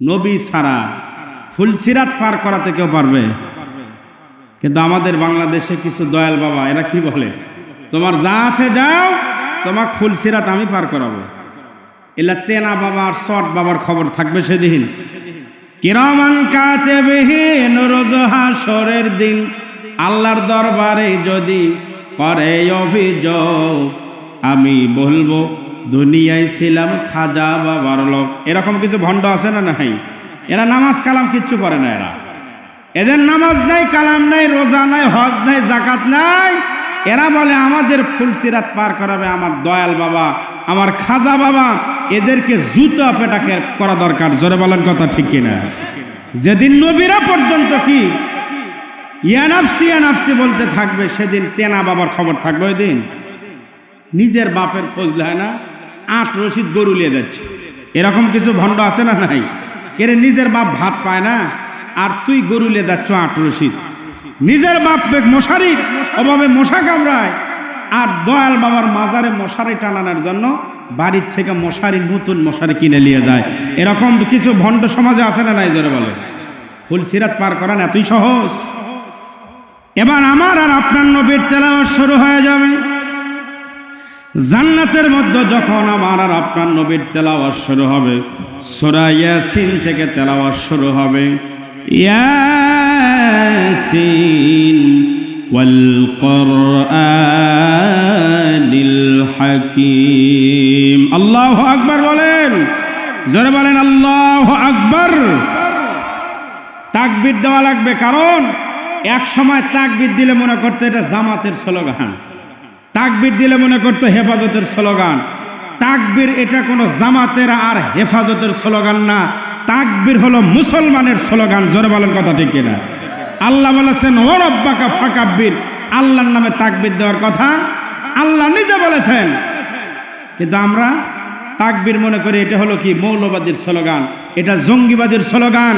নবী ছাড়া ফুলসিরাত পার করাতে কেউ পারবে? কিন্তু আমাদের বাংলাদেশে কিছু দয়াল বাবা এরা কি বলে, তোমার যা আছে দাও, তোমার ফুলসিরাত আমি পার করাবো। এলা তেনা বাবা আর শট বাবার খবর থাকবে সেদিন। কিরামান কাতিবিন রোজ হাসরের দিন আল্লাহর দরবারে যদি করে অভিযোগ, আমি বলবো দুনিয়ায় ছিলাম খাজা বাবার লোক। এরকম কিছু ভণ্ড আছে না নাই? এরা নামাজ কালাম কিচ্ছু করে না। এদের নামাজ নাই, কালাম নাই, রোজা নাই, হজ নাই, জাকাত নাই। এরা বলে আমাদের ফুলসিরাত পার করাবে আমার দয়াল বাবা, আমার খাজা বাবা। এদেরকে জুতা পেটাকে করা দরকার। জোরে বলেন কথা ঠিক কিনা? যেদিন নবীরা পর্যন্ত কি ইয়ানাফসি ইয়ানাফসি বলতে থাকবে, সেদিন তেনা বাবার খবর থাকবে। ওই দিন নিজের বাপের খোঁজ দেয় না, 8 রশিদ গরু লিয়ে যাচ্ছে। এরকম কিছু ভণ্ড আছে না নাই? কেরে নিজের বাপ ভাত পায় না, আর তুই গরু লিয়ে যাচ্ছ 8 রশিদ। নিজের বাপ মশারি অভাবে মশা কামড়ায়, আর দয়াল বাবার মাজারে মশারি টানানোর জন্য বাড়ির থেকে মশারি, নতুন মশারি কিনে নিয়ে যায়। এরকম কিছু ভণ্ড সমাজে আছে না নাই? জোরে বলে। ফুলসিরাত পার করান এতই সহজ? এবার আমার আর আপনার নবীর তেলাওয়াত শুরু হয়ে যাবে। জান্নাতের মধ্যে যখন আমার আর আপনার নবীর তেলাওয়াত শুরু হবে, সূরা ইয়াসিন থেকে তেলাওয়াত শুরু হবে। ইয়াসিন ওয়াল কুরআনিল হাকীম। আল্লাহু আকবার বলেন, জোরে বলেন আল্লাহু আকবার। তাকবীর দেওয়া লাগবে, কারণ এক সময় তাকবীর দিলে মনে করতে এটা জামাতের স্লোগান, তাকবীর দিলে মনে করতে হেফাজতের স্লোগান। তাকবীর এটা কোনো জামাতের আর হেফাজতের স্লোগান না, তাকবীর হলো মুসলমানের স্লোগান। জোরে বলেন কথা ঠিক কিনা? আল্লাহ বলেছেন ও রব্বাকা ফাকাব্বির, আল্লাহর নামে তাকবীর দেওয়ার কথা আল্লাহ নিজে বলেছেন। কিন্তু আমরা তাকবীর মনে করি এটা হলো কি মৌলবাদীর স্লোগান, এটা জঙ্গিবাদীর স্লোগান।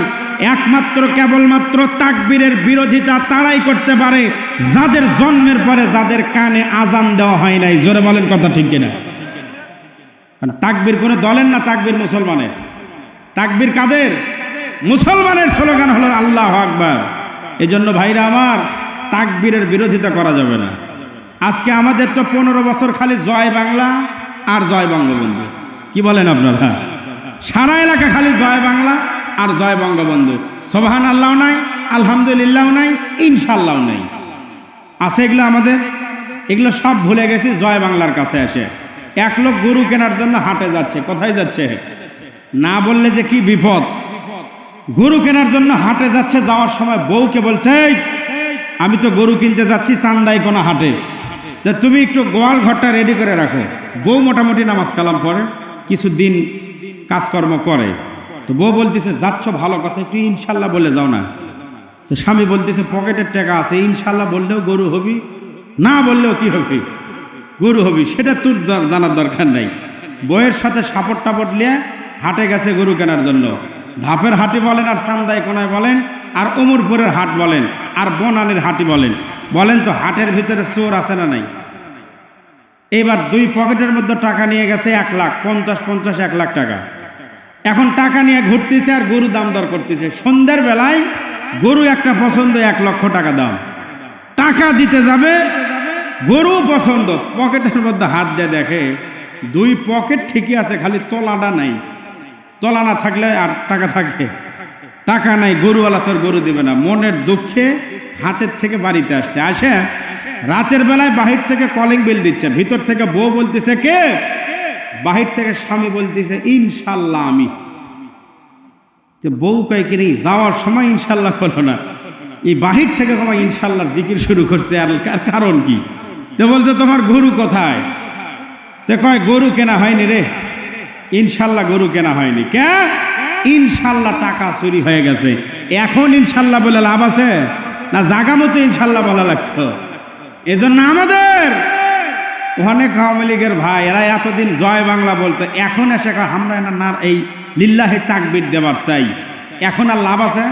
একমাত্র কেবলমাত্র তাকবীরের বিরোধিতা তারাই করতে পারে যাদের জন্মের পরে যাদের কানে আজান দেওয়া হয় নাই। জোরে বলেন কথা ঠিক কিনা? কারণ তাকবীর কোনো দলের না, তাকবীর মুসলমানের। তাকবীর কাদের? মুসলমানের স্লোগান হলো আল্লাহু আকবার। এই জন্য ভাইরা আমার, তাকবীরের বিরোধিতা করা যাবে না। আজকে আমাদের তো 15 বছর খালি জয় বাংলা আর জয় বঙ্গবন্ধু। কি বলেন আপনারা? সারা এলাকা খালি জয় বাংলা আর জয় বঙ্গবন্ধু। সুবহানাল্লাহ নাই, আলহামদুলিল্লাহ নাই, ইনশাআল্লাহ নাই। আছে এগুলো আমাদের? এগুলো সব ভুলে গেছি জয় বাংলার কাছে এসে। এক লোক গরু কেনার জন্য হাটে যাচ্ছে। কোথায় যাচ্ছে না বললে যে কি বিপদ। গরু কেনার জন্য হাটে যাচ্ছে, যাওয়ার সময় বউকে বলছে আমি তো গরু কিনতে যাচ্ছি চান্দাই কোনো হাটে, তা তুমি একটু গোয়াল ঘরটা রেডি করে রাখো। বউ মোটামুটি নামাজ কালাম পড়ে, কিছু দিন কাজকর্ম করে। তো বউ বলতেছে যাচ্ছ ভালো কথা, একটু ইনশাল্লাহ বলে যাও না। তো স্বামী বলতেছে পকেটের টাকা আছে, ইনশাল্লাহ বললেও গরু হবি, না বললেও কি হবি, গরু হবি, সেটা তোর জানার দরকার নাই। বউয়ের সাথে সাপট টাপট নিয়ে হাটে গেছে গরু কেনার জন্য। ধাপের হাটি বলেন, আর চান্দাই কোনায় বলেন, আর ওমরপুরের হাট বলেন, আর বনানীর হাটি বলেন, বলেন তো হাটের ভিতরে চোর আছে না নাই? এবার 2 পকেটের মধ্যে টাকা নিয়ে গেছে 1 লাখ, 50 1 লাখ টাকা। এখন টাকা নিয়ে ঘুরতেছে আর গরু দাম দর করতেছে। সন্ধ্যার বেলায় গরু একটা পছন্দ, 1 লক্ষ টাকা দাম। টাকা দিতে যাবে, গরু পছন্দ, পকেটের মধ্যে হাত দিয়ে দেখে 2 পকেট ঠিকই আছে, খালি তলাটা নাই। তলা না থাকলে আর টাকা থাকে? টাকা নাই, গরুওয়ালা তোর গরু দিবে না। মনের দুঃখে হাটের থেকে বাড়িতে আসে রাতের বেলায় বাহির থেকে কলিং বেল দিচ্ছে, ভিতর থেকে বউ বলতেছে কে? বাহির থেকে স্বামী বলতেছে ইনশাল্লাহ আমি। তো বউ কয় কি রে, যাওয়ার সময় ইনশাল্লাহ হলো না, এই বাহির থেকে বাবা ইনশাল্লাহ জিকির শুরু করছে। আর কারণ কি? তো বলছে তোমার গরু কোথায়? তো কয় গরু কেনা হয়নি রে, ইনশাল্লাহ গরু কেনা হয়নি। কে? ইনশাল্লাহ টাকা চুরি হয়ে গেছে। এখন ইনশাল্লাহ বলে লাভ আছে না? জাগা মতো ইনশাল্লাহ বলা লাগতো। এজন্য আমাদের অনেক আওয়ামী লীগের ভাই এরা এতদিন জয় বাংলা বলতো, এখন এসে আমরা না এই লিল্লাহে তাকবীর দেবার চাই। এখন আর লাভ আছে?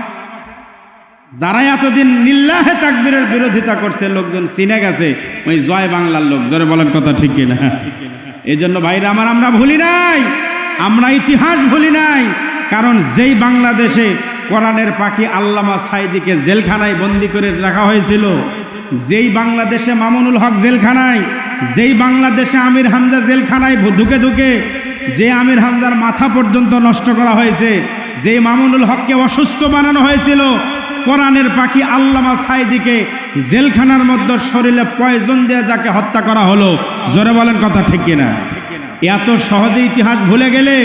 যারা এতদিন লিল্লাহে তাকবীরের বিরোধিতা করছে লোকজন চিনে গেছে ওই জয় বাংলার লোক। জোরে বলেন কথা ঠিক কিনা? এই জন্য ভাইরা আমার, আমরা ভুলি নাই, আমরা ইতিহাস ভুলি নাই, কারণ যেই বাংলাদেশে কোরআনের পাখি আল্লামা সাঈদীকে জেলখানায় বন্দি করে রাখা হয়েছিল, যেই বাংলাদেশে মামুনুল হক জেলখানায়, যেই বাংলাদেশে আমির হামজা জেলখানায় ধুকে ধুকে যে আমির হামজার মাথা পর্যন্ত নষ্ট করা হয়েছে, যে মামুনুল হককে অসুস্থ বানানো হয়েছিল, কোরআনের পাখি আল্লামা সাঈদীকে জেলখানার মধ্যে শরীরে পয়জন দিয়ে যাকে হত্যা করা হলো, জোরে বলেন কথা ঠিক কিনা? এত সহজে ইতিহাস ভুলে গেলে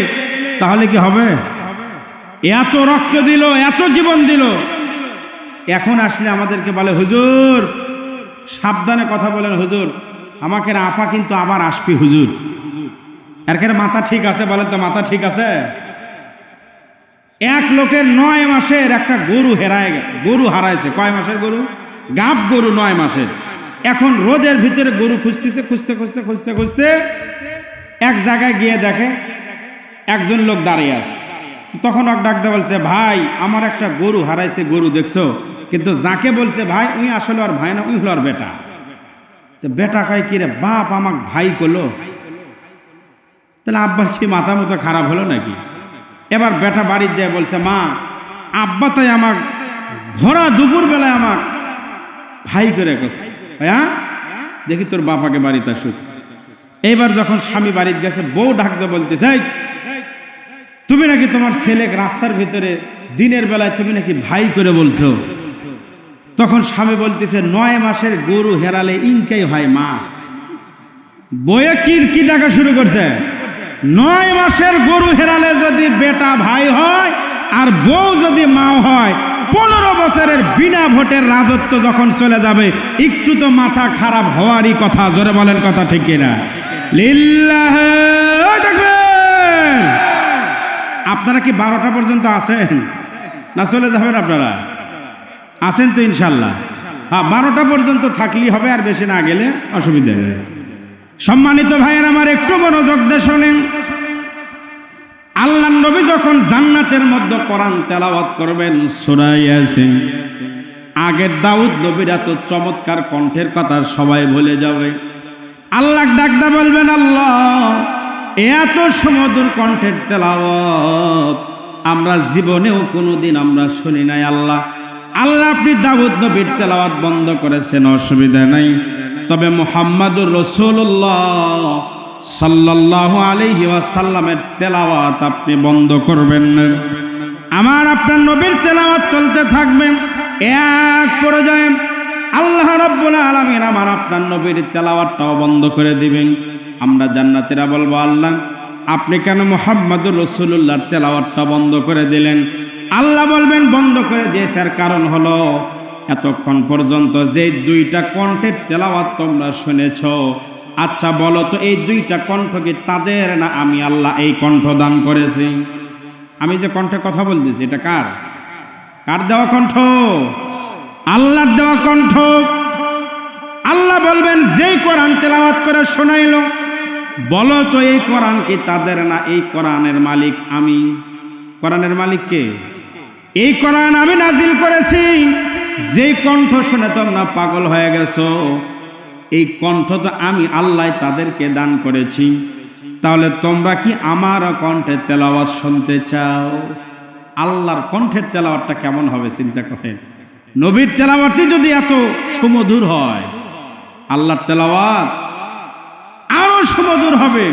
তাহলে কি হবে? এত রক্ত দিল, এত জীবন দিল, এখন আসলে আমাদেরকে বলে হুজুর সাবধানে কথা বলেন, হুজুর আমাকে আপা কিন্তু আবার আসবি হুজুর। এর মাথা ঠিক আছে? বলেন তো মাথা ঠিক আছে? এক লোকের 9 মাসের একটা গরু গরু হারাইছে। কয় মাসের গরু? গাব গরু, 9 মাসের। এখন রোদের ভিতরে গরু খুঁজতেছে, খুঁজতে খুঁজতে খুঁজতে খুঁজতে এক জায়গায় গিয়ে দেখে একজন লোক দাঁড়িয়ে আছে। তখন এক ডাকতে বলছে, ভাই আমার একটা গরু হারাইছে, গরু দেখছো? কিন্তু যাকে বলছে ভাই, উনি আসলে আর ভাই না, উনি হলো আর বেটা। তো বেটা কয় কি রে বাপ, আমাকে ভাই করলো? তাহলে আব্বার কি মাথা মতো খারাপ হলো নাকি? এবার বেটা বাড়ির যায় বলছে, মা আব্বা তাই আমার ভরা দুপুর বেলায় আমার ভাই করে গেছে। হ্যাঁ দেখি তোর বাপাকে বাড়িতে আসুক। এইবার যখন স্বামী বাড়িতে গেছে, বউ ডাকতে বলতেছে, তুমি নাকি তোমার ছেলে রাস্তার ভিতরে দিনের বেলায় তুমি নাকি ভাই করে বলছো? তখন স্বামী বলতেছে, 9 মাসের গরু হেরালে ইনকাই হয় মা। বয়ে কি ডাকা শুরু করছে, 9 মাসের গরু হেরালে যদি বেটা ভাই হয় আর বউ যদি মা হয়, 15 বছরের বিনা ভোটের রাজত্ব যখন চলে যাবে, একটু তো মাথা খারাপ হওয়ারই কথা। জোরে বলেন কথা ঠিক কিনা? লিল্লাহ তাকবীর। আপনারা কি 12টা পর্যন্ত আছেন না চলে যাবেন? আপনারা আছেন তো ইনশাল্লাহ? হ্যাঁ, 12টা পর্যন্ত থাকলেই হবে, আর বেশি না গেলে অসুবিধা নেই। সম্মানিত ভাইয়ের আমার, একটু মনোযোগ দিয়ে শোনেন। আল্লাহর নবী যখন জান্নাতের মধ্যে কোরআন তেলাওয়াত করবেন, সূরা ইয়াসিন, আগের দাউদ নবীর এত চমৎকার কণ্ঠের কথা সবাই ভুলে যাবে। আল্লাহ ডাকদা বলবেন, আল্লাহ এত সুমধুর কণ্ঠের তেলাওয়াত আমরা জীবনেও কোনোদিন আমরা শুনি নাই। আল্লাহ আপনি দাউদ নবীর তেলাওয়াত বন্ধ করেছেন, অসুবিধা নাই, তবে মুহাম্মাদুর রাসূলুল্লাহ সাল্লাল্লাহু আলাইহি ওয়াসাল্লামের তেলাওয়াত আপনি বন্ধ করবেন না। আমার আপনার নবীর তেলাওয়াত চলতে থাকবে। এক পর্যায়ে আল্লাহ রাব্বুল আলামিন আমার আপনার নবীর তেলাওয়াতটাও বন্ধ করে দিবেন। আমরা জান্নাতীরা বলবো, আল্লাহ আপনি কেন মুহাম্মাদুর রাসূলুল্লাহর তেলাওয়াতটা বন্ধ করে দিলেন? আল্লাহ বলবেন, বন্ধ করে দিয়েছে কারণ হলো এতক্ষণ পর্যন্ত যে 2টা কণ্ঠের তেলাওয়াত তোমরা শুনেছ, আচ্ছা বলো তো এই 2টা কণ্ঠ কি তাদের না আমি আল্লাহ এই কণ্ঠ দান করেছি? আমি যে কণ্ঠে কথা বলতেছি এটা কার? কার দেওয়া কণ্ঠ? আল্লাহর দেওয়া কণ্ঠ। আল্লাহ বলবেন, যেই কোরআন তেলাওয়াত করে শোনাইল, বলো তো এই কোরআন কি তাদের না এই কোরআনের মালিক আমি? কোরআনের মালিক কে? এই কোরআন আমি নাজিল করেছি। যেই কণ্ঠ শুনে তোমরা পাগল হয়ে গেছো, এই কণ্ঠ তো আমি আল্লাহ তাদেরকে দান করেছি। তাহলে তোমরা কি আমার কণ্ঠের তেলাওয়াত শুনতে চাও? আল্লাহর কণ্ঠের তেলাওয়াতটা কেমন হবে চিন্তা করেন। নবীর তেলাওয়াতই যদি এত সুমধুর হয়, আল্লাহর তেলাওয়াত আরো সুমধুর হবে।